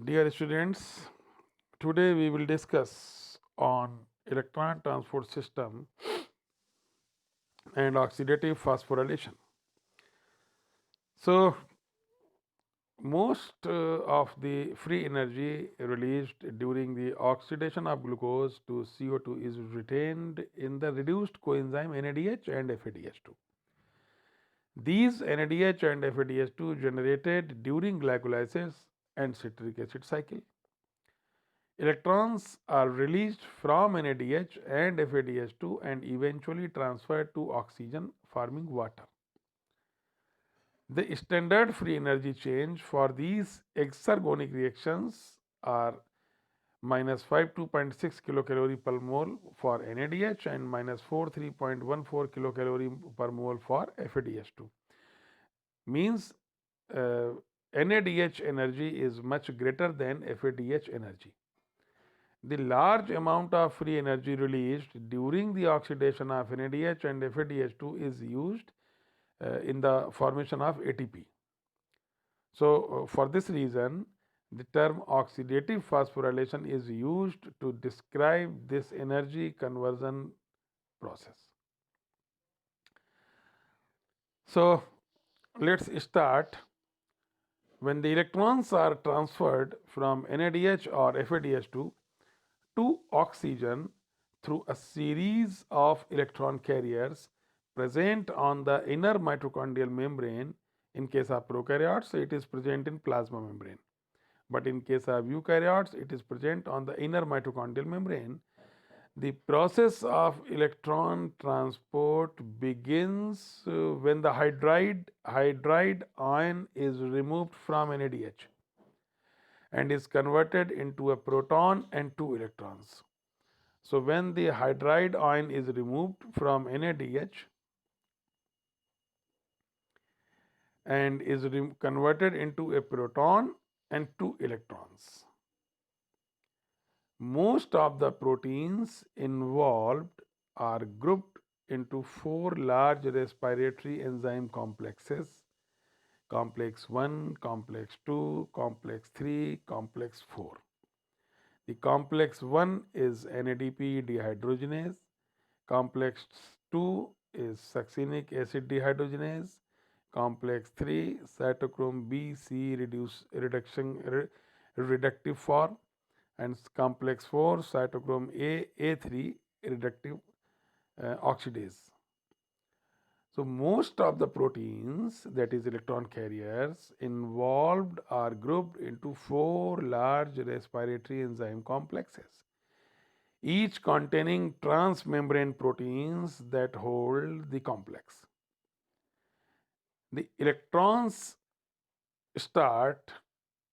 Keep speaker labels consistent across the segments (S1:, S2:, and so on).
S1: Dear students, today we will discuss on electron transport system and oxidative phosphorylation. So, most of the free energy released during the oxidation of glucose to CO2 is retained in the reduced coenzyme NADH and FADH2. These NADH and FADH2 generated during glycolysis and citric acid cycle. Electrons are released from NADH and FADH2 and eventually transferred to oxygen, forming water. The standard free energy change for these exergonic reactions are minus 52.6 kilocalorie per mole for NADH and minus 43.14 kilocalorie per mole for FADH2. Means NADH energy is much greater than FADH energy. The large amount of free energy released during the oxidation of NADH and FADH2 is used in the formation of ATP. So, for this reason, the term oxidative phosphorylation is used to describe this energy conversion process. So, let's start. When the electrons are transferred from NADH or FADH2 to oxygen through a series of electron carriers present on the inner mitochondrial membrane. In case of prokaryotes, it is present in plasma membrane. But in case of eukaryotes, it is present on the inner mitochondrial membrane. The process of electron transport begins when the hydride ion is removed from NADH and is converted into a proton and two electrons. So, when the hydride ion is removed from NADH and is converted into a proton and two electrons, most of the proteins involved are grouped into four large respiratory enzyme complexes: complex 1, complex 2, complex 3, complex 4. The complex 1 is NADP dehydrogenase, complex 2 is succinic acid dehydrogenase, complex 3 cytochrome B C reductive form, and complex 4 cytochrome A3 reductive oxidase. So, most of the proteins, that is electron carriers, involved are grouped into four large respiratory enzyme complexes, each containing transmembrane proteins that hold the complex. The electrons start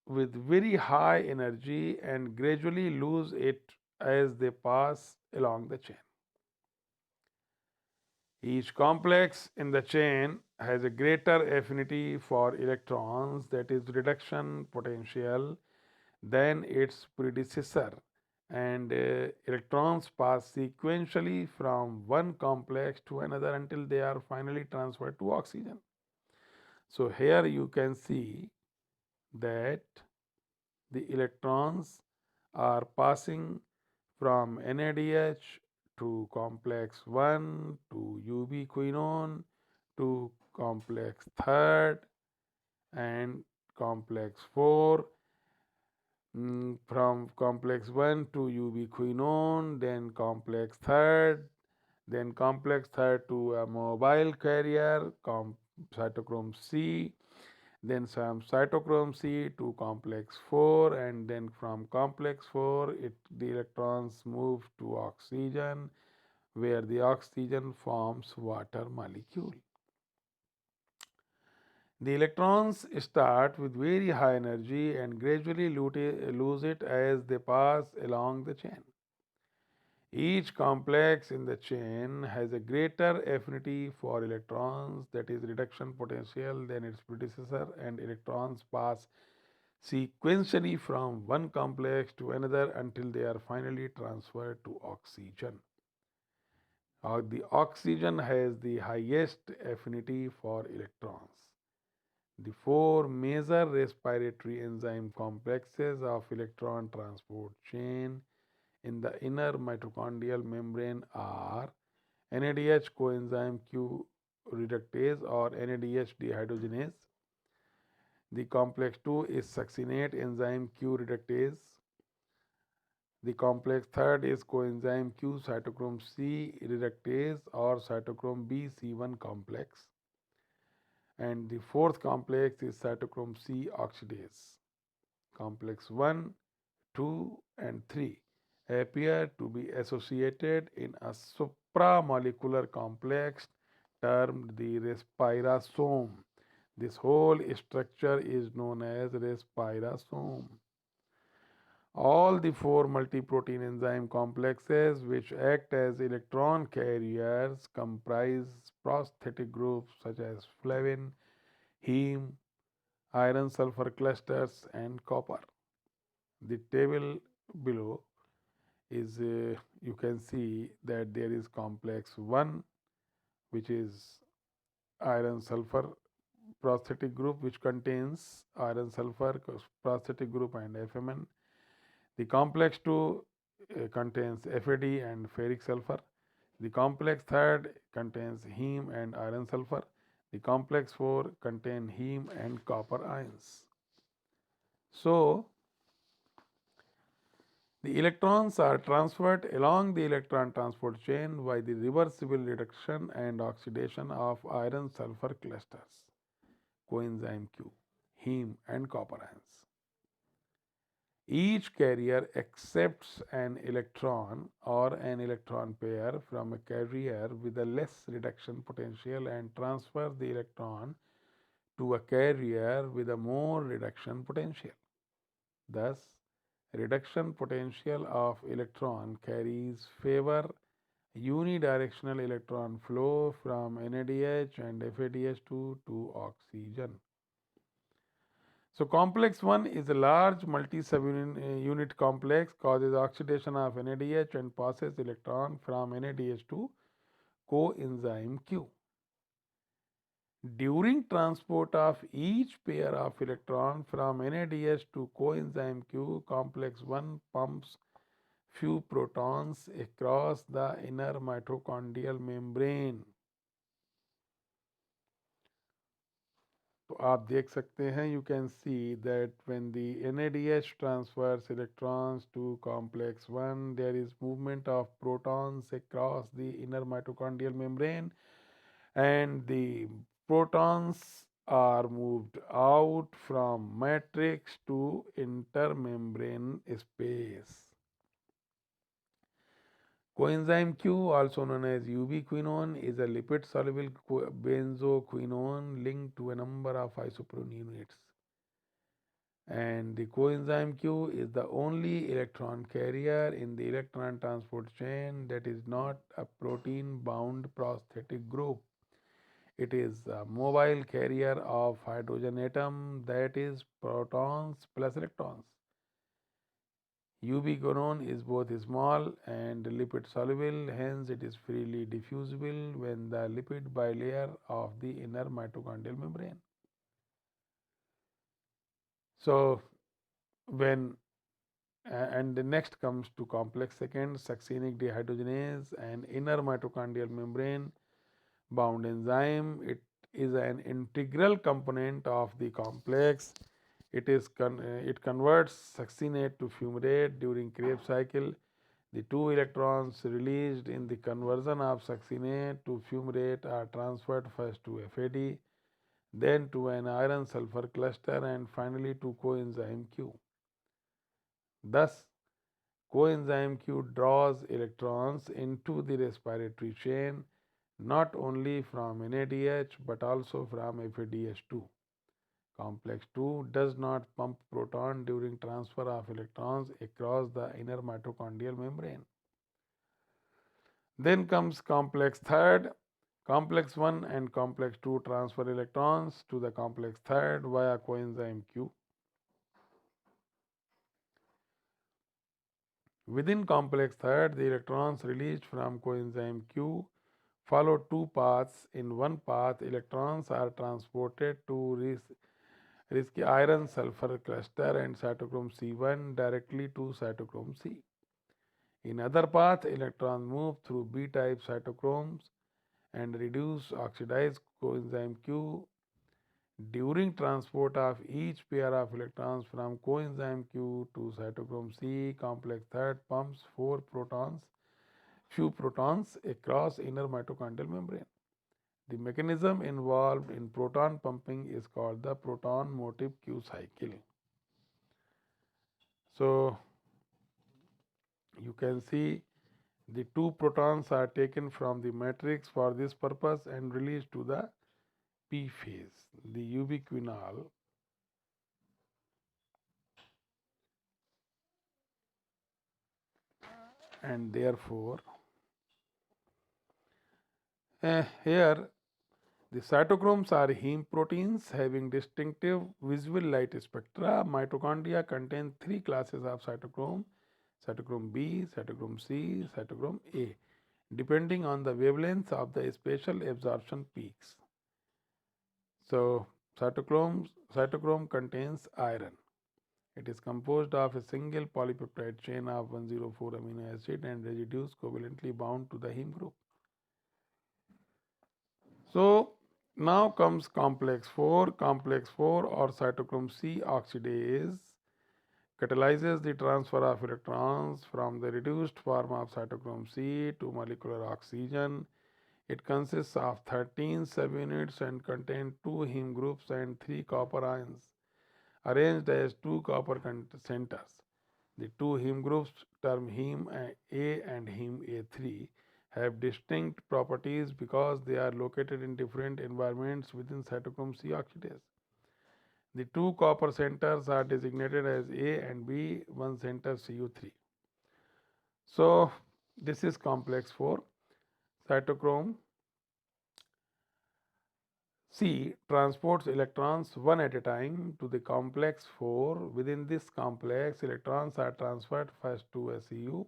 S1: with very high energy and gradually lose it as they pass along the chain. Each complex in the chain has a greater affinity for electrons, that is reduction potential, than its predecessor, and electrons pass sequentially from one complex to another until they are finally transferred to oxygen. So, here you can see that the electrons are passing from NADH to complex 1 to ubiquinone to complex third and complex 4, from complex 1 to ubiquinone, then complex third, then complex third to a mobile carrier, cytochrome C, then some cytochrome C to complex 4, and then from complex 4 the electrons move to oxygen, where the oxygen forms water molecule. The electrons start with very high energy and gradually lose it as they pass along the chain. Each complex in the chain has a greater affinity for electrons, that is reduction potential, than its predecessor, and electrons pass sequentially from one complex to another until they are finally transferred to oxygen. The oxygen has the highest affinity for electrons. The four major respiratory enzyme complexes of electron transport chain in the inner mitochondrial membrane are NADH coenzyme Q reductase or NADH dehydrogenase. The complex 2 is succinate enzyme Q reductase. The complex third is coenzyme Q cytochrome C reductase or cytochrome B C1 complex. And the fourth complex is cytochrome C oxidase. Complex 1, 2, and 3 appear to be associated in a supramolecular complex termed the respirosome. This whole structure is known as respirosome. All the four multiprotein enzyme complexes which act as electron carriers comprise prosthetic groups such as flavin, heme, iron sulfur clusters, and copper. The table below is you can see that there is complex 1 which is iron sulfur prosthetic group which contains iron sulfur prosthetic group and FMN. The complex 2 contains FAD and ferric sulfur. The complex third contains heme and iron sulfur. The complex 4 contain heme and copper ions. So, the electrons are transferred along the electron transport chain by the reversible reduction and oxidation of iron sulfur clusters, coenzyme Q, heme, and copper ions. Each carrier accepts an electron or an electron pair from a carrier with a less reduction potential and transfers the electron to a carrier with a more reduction potential. Thus, reduction potential of electron carries favor unidirectional electron flow from NADH and FADH2 to oxygen. So complex 1 is a large multi-subunit complex, causes oxidation of NADH and passes electron from NADH to coenzyme Q. During transport of each pair of electron from NADH to coenzyme Q, complex 1 pumps few protons across the inner mitochondrial membrane. तो आप देख सकते हैं, you can see that when the NADH transfers electrons to complex 1, there is movement of protons across the inner mitochondrial membrane and the protons are moved out from matrix to intermembrane space. Coenzyme Q, also known as ubiquinone, is a lipid-soluble benzoquinone linked to a number of isoprene units. And the coenzyme Q is the only electron carrier in the electron transport chain that is not a protein-bound prosthetic group. It is a mobile carrier of hydrogen atom, that is protons plus electrons. Ubiquinone is both small and lipid soluble, hence it is freely diffusible when the lipid bilayer of the inner mitochondrial membrane. So, when and the next comes to complex second, succinic dehydrogenase, an inner mitochondrial membrane bound enzyme. It is an integral component of the complex. It converts succinate to fumarate during Krebs cycle. The two electrons released in the conversion of succinate to fumarate are transferred first to FAD, then to an iron sulfur cluster, and finally to coenzyme Q. Thus, coenzyme Q draws electrons into the respiratory chain not only from NADH but also from FADH2. Complex 2 does not pump proton during transfer of electrons across the inner mitochondrial membrane. Then comes complex third. Complex 1 and complex 2 transfer electrons to the complex third via coenzyme Q. Within complex third, the electrons released from coenzyme Q follow two paths. In one path, electrons are transported to risky iron sulfur cluster and cytochrome C1 directly to cytochrome C. In other path, electrons move through B-type cytochromes and reduce oxidized coenzyme Q. During transport of each pair of electrons from coenzyme Q to cytochrome C, complex third pumps few protons across inner mitochondrial membrane. The mechanism involved in proton pumping is called the proton motive Q cycle. So you can see the two protons are taken from the matrix for this purpose and released to the P phase, the ubiquinol, and therefore here the cytochromes are heme proteins having distinctive visible light spectra. Mitochondria contain three classes of cytochrome: cytochrome B, cytochrome C, cytochrome A, depending on the wavelength of the spatial absorption peaks. So, cytochrome contains iron. It is composed of a single polypeptide chain of 104 amino acid and residues covalently bound to the heme group. So, now comes complex 4. Complex 4 or cytochrome C oxidase catalyzes the transfer of electrons from the reduced form of cytochrome C to molecular oxygen. It consists of 13 subunits and contains two heme groups and 3 copper ions arranged as two copper centers. The two heme groups, termed heme A and heme A3, have distinct properties because they are located in different environments within cytochrome C oxidase. The two copper centers are designated as A and B, one center Cu3. So, this is complex 4. Cytochrome C transports electrons one at a time to the complex 4. Within this complex, electrons are transferred first to a Cu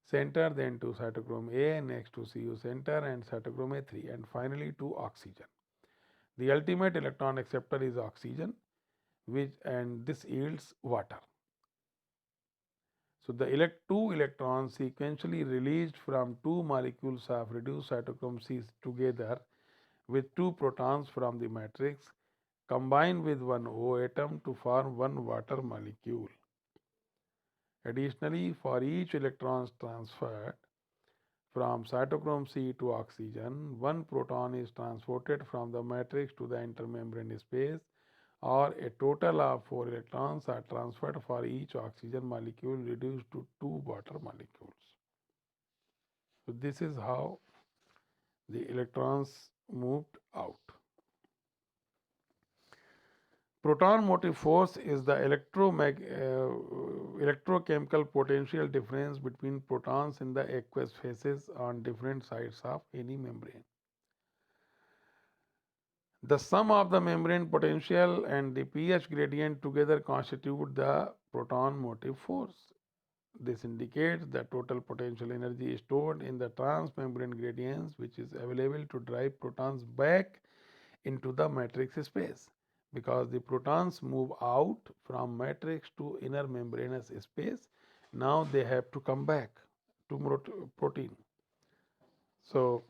S1: center, then to cytochrome A, next to Cu center and cytochrome A3, and finally to oxygen. The ultimate electron acceptor is oxygen, and this yields water. So the two electrons sequentially released from two molecules of reduced cytochrome C together with two protons from the matrix combine with one O atom to form one water molecule. Additionally, for each electron transferred from cytochrome C to oxygen, one proton is transported from the matrix to the intermembrane space, or a total of 4 electrons are transferred for each oxygen molecule reduced to 2 water molecules. So this is how the electrons moved out. Proton motive force is the electrochemical potential difference between protons in the aqueous phases on different sides of any membrane. The sum of the membrane potential and the pH gradient together constitute the proton motive force. This indicates the total potential energy stored in the transmembrane gradients, which is available to drive protons back into the matrix space. Because the protons move out from matrix to inner membranous space, now they have to come back to protein. So,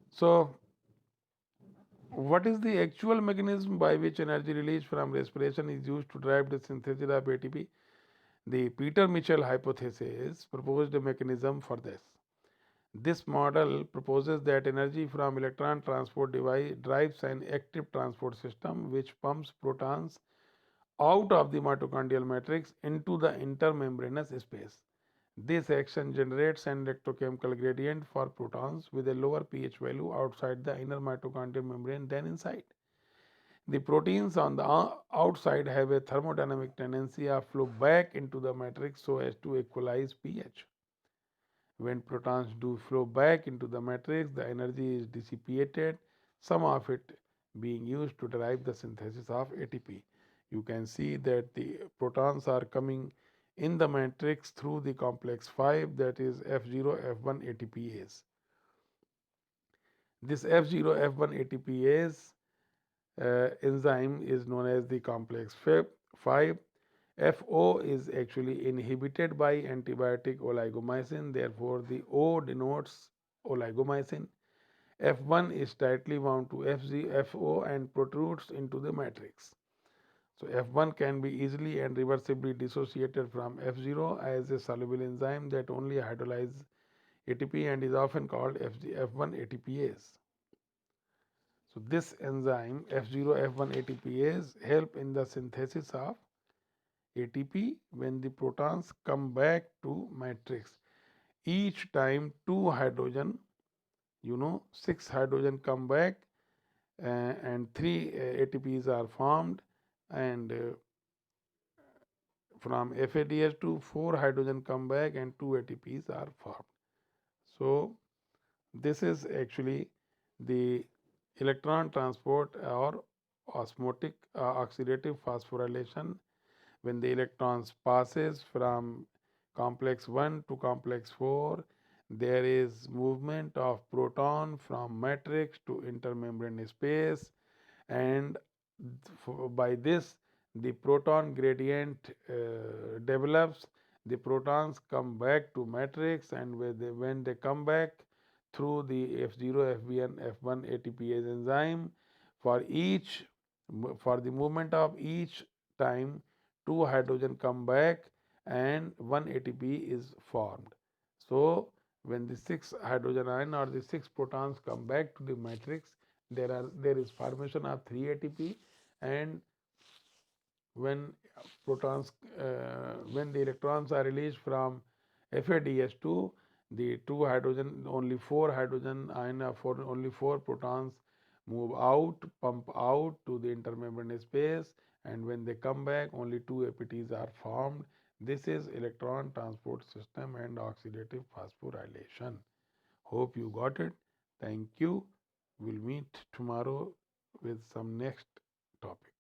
S1: so what is the actual mechanism by which energy released from respiration is used to drive the synthesis of ATP? The Peter Mitchell hypothesis proposed a mechanism for this. This model proposes that energy from electron transport device drives an active transport system which pumps protons out of the mitochondrial matrix into the intermembranous space. This action generates an electrochemical gradient for protons with a lower pH value outside the inner mitochondrial membrane than inside. The proteins on the outside have a thermodynamic tendency of flow back into the matrix so as to equalize pH. When protons do flow back into the matrix, the energy is dissipated, some of it being used to drive the synthesis of ATP. You can see that the protons are coming in the matrix through the complex 5, that is F0 F1 ATPase. This F0 F1 ATPase enzyme is known as the complex 5. FO is actually inhibited by antibiotic oligomycin, therefore the O denotes oligomycin. F1 is tightly bound to FO and protrudes into the matrix. So F1 can be easily and reversibly dissociated from F0 as a soluble enzyme that only hydrolyzes ATP and is often called F1 ATPase. So this enzyme F0 F1 ATPase help in the synthesis of ATP when the protons come back to matrix. Each time two hydrogen, 6 hydrogen come back and 3 ATPs are formed, and from FADH2 4 hydrogen come back and 2 ATPs are formed. So this is actually the electron transport or osmotic oxidative phosphorylation. When the electrons passes from complex 1 to complex 4, there is movement of proton from matrix to intermembrane space, and by this the proton gradient develops. The protons come back to matrix, and when they come back through the F0 F1 ATPase enzyme, for each for the movement of each time 2 hydrogen come back and 1 ATP is formed. So when the 6 hydrogen ion or the 6 protons come back to the matrix, there is formation of 3 ATP, and when when the electrons are released from FADH2, the 2 hydrogen, only 4 hydrogen ion for only 4 protons move out, pump out to the intermembrane space, and when they come back, only 2 APTs are formed. This is electron transport system and oxidative phosphorylation. Hope you got it. Thank you. We'll meet tomorrow with some next topic.